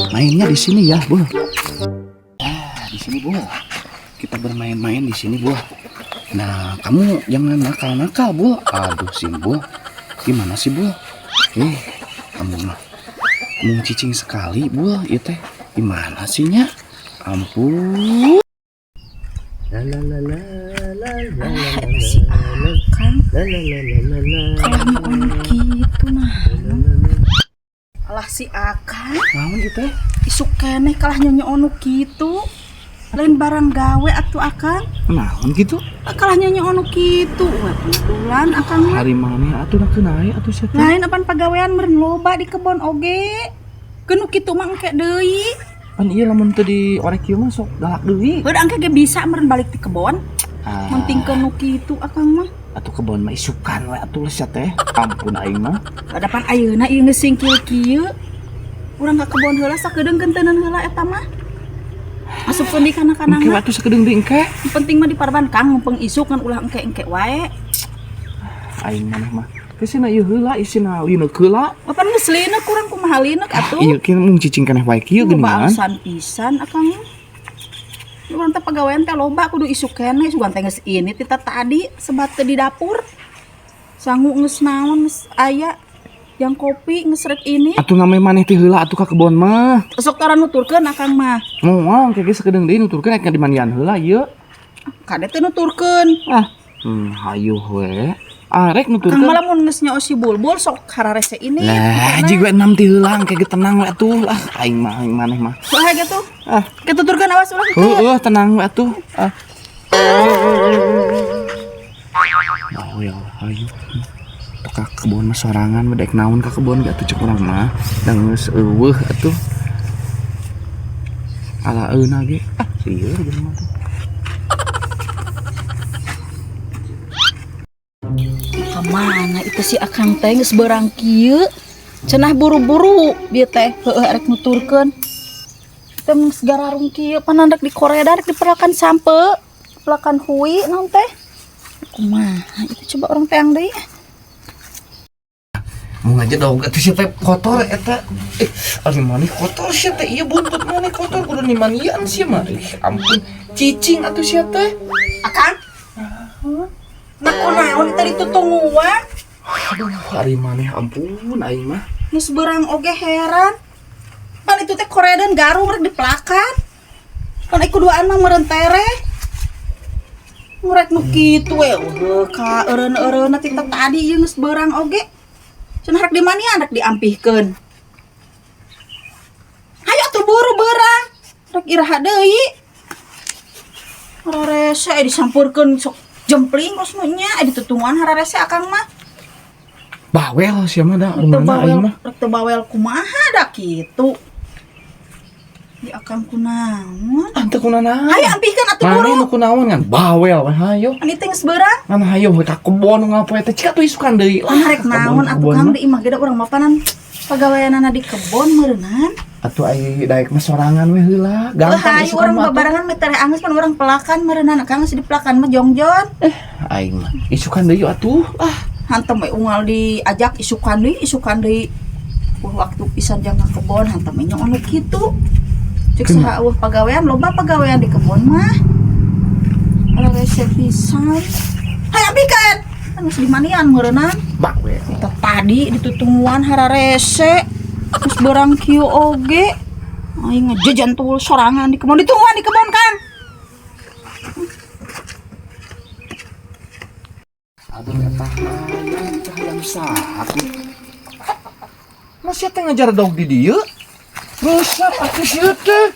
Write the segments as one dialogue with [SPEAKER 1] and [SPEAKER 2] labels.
[SPEAKER 1] Mainnya di sini ya, Bu. Di sini, Bu. Kita bermain-main di sini, Bu. Nah, kamu jangan nakal-nakal, Bu. Aduh, Bu. Gimana sih, Bu? Kamu mah cicing sekali, Bu. Itu teh gimana sih nya? Ampun.
[SPEAKER 2] Si Akang kalahnya orang gitu nah. Alah si Akang
[SPEAKER 1] Naon gitu teh?
[SPEAKER 2] isuk keneh kalah nyonya onu gitu. Lain barang gawe atuh Akang.
[SPEAKER 1] Naon gitu?
[SPEAKER 2] Kalah nyonya onu gitu. Wah, kebetulan Akang mah.
[SPEAKER 1] Hari mana atuh nak kenai atuh sia teh?
[SPEAKER 2] Lain apaan pagawean meureun loba di kebon oge. Keunu kitu mah engke deui.
[SPEAKER 1] Pan ieu lamun teu di orek ieu mah sok galak deui.
[SPEAKER 2] Heuh engke ge bisa meureun balik di kebon. Penting keunu kitu Akang mah.
[SPEAKER 1] Atuh kebon mah isukan we atuh sia teh. Ampun aing mah.
[SPEAKER 2] Hadapan ayeuna ieu geus singkil kieu. Urang ka kebon heula sakedeung genteunan heula eta mah. Asupkeun di kana-kana
[SPEAKER 1] Engke
[SPEAKER 2] mah.
[SPEAKER 1] atuh sakedeung deui engke.
[SPEAKER 2] Penting mah di parban Kang mumpung isuk kan ulah engke-engke wae.
[SPEAKER 1] Aing maneh mah kesina ieu heula isina lineuk heula.
[SPEAKER 2] Apan geus lineuk kurang kumaha lineuk atuh.
[SPEAKER 1] Ieu kieu mung cicing keneh wae kieu geuningan.
[SPEAKER 2] Bangsan pisan Akang. Urang teh pagawean teh loba kudu isuk keneh sugan teh geus ini tita tadi sebat teh di dapur. Sangu geus naon geus aya yang kopi geus rek ini.
[SPEAKER 1] Atuh ngame maneh teh heula atuh ka kebon mah.
[SPEAKER 2] Sok tara nuturkeun Akang mah.
[SPEAKER 1] Moal engke ge sakedeung deui nuturkeun rek dimandian heula ieu.
[SPEAKER 2] Kade teh nuturkeun.
[SPEAKER 1] Hayu we. Rek
[SPEAKER 2] Kang
[SPEAKER 1] nuturkeun.
[SPEAKER 2] malah mun geus nyaos si bulbul sok hararese ini.
[SPEAKER 1] Lah, jiga 6 teh heula engke ge tenang we atuh. Aing maneh mah.
[SPEAKER 2] Soalnya gitu. Ketuturkeun awas ulah gitu.
[SPEAKER 1] Tenang we atuh. Ya, hayu. Ka kebon mah sorangan we daek naon ka kebon ge atuh cek urang mah. Da geus eueuh atuh. Ala euna ge. Ieu jelema tuh.
[SPEAKER 2] Kamana itu si Akang teh geus beurang kieu. Cenah buru-buru bieu teh heueuh arek nuturkeun. Teh geus gararung kieu panandek di koreda rek diperlakan sampe. Pelakan hui naon teh. Kumaha itu coba orang teang deui.
[SPEAKER 1] Mau ngajak dong atuh sia teh kotor eta. Ari maneh kotor sia teh ieu buntut maneh kotor kudu nimanian sia mah. Ampun, cicing atuh sia teh.
[SPEAKER 2] Akang. Nah kunaon teh ditutungguan.
[SPEAKER 1] Aduh, ari maneh ampun aing mah.
[SPEAKER 2] Geus beurang oge heran. Pan itu teh koredan garung rek dipelakan. Pan iku duaan mah meureun tere. Ngurek nu kitu we ka eureun-eureunna ti tadi ieu geus beurang oge. Cenah rek di manian rek diampihkeun. Hayu atuh buru beurang. Rek iraha deui. Hararese disampurkeun sok jempling geus nu nya ditutungan hararese Akang mah.
[SPEAKER 1] Bawel sia mah da rumahna aing mah.
[SPEAKER 2] Rek teu bawel kumaha da kitu. Di Akang kunaon?
[SPEAKER 1] Ante kunaon?
[SPEAKER 2] Hayu ampihkeun atuh buru.
[SPEAKER 1] Maneh nu kunaon ngan bawel we hayu.
[SPEAKER 2] Ani teh geus beurang.
[SPEAKER 1] Ngan hayu we ka kebon ngapoe teh cika tuh isukan deui.
[SPEAKER 2] Rek naon atuh Kang di imah ge da urang mah panan pagaweanana di kebon meureunan.
[SPEAKER 1] Atuh ai daek mah sorangan we heula. Gampang
[SPEAKER 2] Hayu
[SPEAKER 1] isukan
[SPEAKER 2] urang
[SPEAKER 1] mah.
[SPEAKER 2] babarangan mah tereh anggeus pan urang pelakan meureunan Kang geus dipelakan mah jongjon.
[SPEAKER 1] Aing mah isukan deui atuh.
[SPEAKER 2] Hantem we unggal diajak isukan deui. Waktu pisan jang ka kebon hantem we nyong anu kitu. Cek saha eueuh pagawean loba pagawean di kebon mah. Ala resep pisan. Hayu ampikeun. Geus dimanian meureunan.
[SPEAKER 1] Bak we.
[SPEAKER 2] Kita tadi ditutungguan hararese terus beurang kieu oge aing ngajajan tuh sorangan di kebon ditungguan di kebon Kang.
[SPEAKER 1] Aduh eta hayam sakit. Masih teh ngajar dog di dieu. Rusak atuh sieu teh.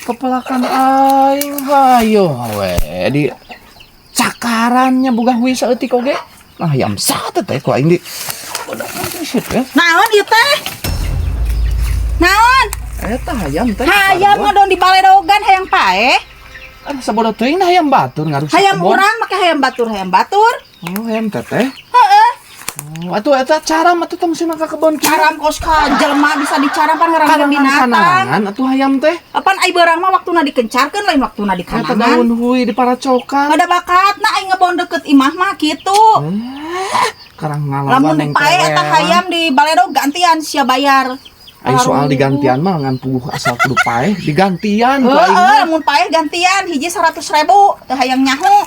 [SPEAKER 1] Kepelakan aing hayo we di cakarannya boga hui saeutik oge. Nah hayam sate teh ku aing di. Udah sieu teh.
[SPEAKER 2] Naon ieu teh? Naon?
[SPEAKER 1] Eta hayam teh.
[SPEAKER 2] Hayam ngadon di baledogan hayang pae.
[SPEAKER 1] Sabodo teuing hayam batur ngarusak
[SPEAKER 2] Hayam
[SPEAKER 1] kebon.
[SPEAKER 2] urang make hayam batur.
[SPEAKER 1] Oh, hayam teteh.
[SPEAKER 2] Heeh.
[SPEAKER 1] Atuh eta cara mah teh mesti ka kebon kieu.
[SPEAKER 2] Caram kos ka jelema bisa dicaram pan ngarangan binatang.
[SPEAKER 1] Kanangan atuh hayam teh.
[SPEAKER 2] Apan ai beurang mah waktuna dikencarkeun lain waktuna
[SPEAKER 1] Eta
[SPEAKER 2] dikanangan.
[SPEAKER 1] daun hui di paracokan.
[SPEAKER 2] Ada bakatna ai ngebon deket imah mah kitu.
[SPEAKER 1] karang ngalawan
[SPEAKER 2] Lamun
[SPEAKER 1] yang
[SPEAKER 2] pae eta hayam di baledog gantian sia bayar.
[SPEAKER 1] Ai soal digantian mah ngan puguh asal kudu pae digantian ku aing
[SPEAKER 2] Heeh,
[SPEAKER 1] mah.
[SPEAKER 2] lamun pae gantian hiji 100.000 teu hayang nyaho.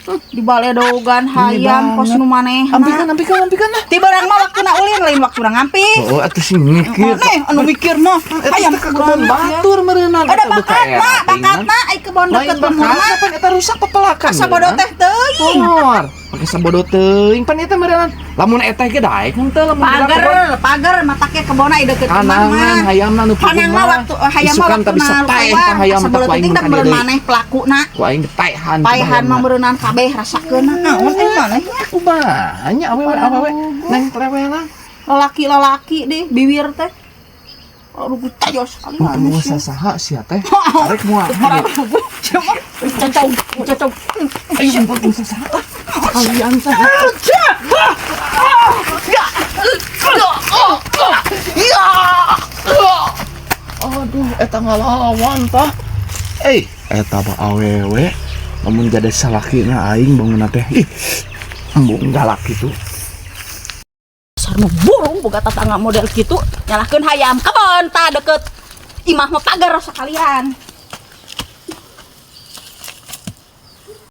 [SPEAKER 2] Di baledogan hayam kos nu manehna.
[SPEAKER 1] Ampikan lah.
[SPEAKER 2] Ti barang mah waktuna ulin lain waktuna ngampi.
[SPEAKER 1] Oh, atuh sih mikir.
[SPEAKER 2] Nih anu mikir mah hayam
[SPEAKER 1] Eta kebon batur meureunna.
[SPEAKER 2] Ada bakatna ai kebon deket
[SPEAKER 1] rumah.
[SPEAKER 2] rumah.
[SPEAKER 1] Kapan eta rusak pepelakan.
[SPEAKER 2] Sabodo teh teuing.
[SPEAKER 1] Mor, pake sabodo teuing pan eta meureunna. Lamun eta ge daek henteu lamun
[SPEAKER 2] Pager matake kebona i deket rumah
[SPEAKER 1] kanangan
[SPEAKER 2] mah.
[SPEAKER 1] hayamna nu
[SPEAKER 2] Kanang mah waktu hayam mah waktu
[SPEAKER 1] bisa tae ka hayam
[SPEAKER 2] sabodo
[SPEAKER 1] teh
[SPEAKER 2] teuing teh meureun maneh pelakuna.
[SPEAKER 1] ku aing taehan.
[SPEAKER 2] Paehan mah meureunan kabeh rasakeun. Naon aya maneh?
[SPEAKER 1] Banyak awewe neng plewelang.
[SPEAKER 2] Lalaki deh bibir teh. Aduh tajos sekali
[SPEAKER 1] Mau
[SPEAKER 2] manusia.
[SPEAKER 1] sasaha sia teh. Arek moal.
[SPEAKER 2] Cocok.
[SPEAKER 1] Ayo mau sasaha. Kalian saha. Aduh, eta ngalawan tah. Eta mah awewe. Lamun jadi salakina aing bangun teh. Ih, embung galak gitu.
[SPEAKER 2] Sarno burung boga tatangga model kitu nyalahkeun hayam kebon tah deket imah mah pagar sekalian.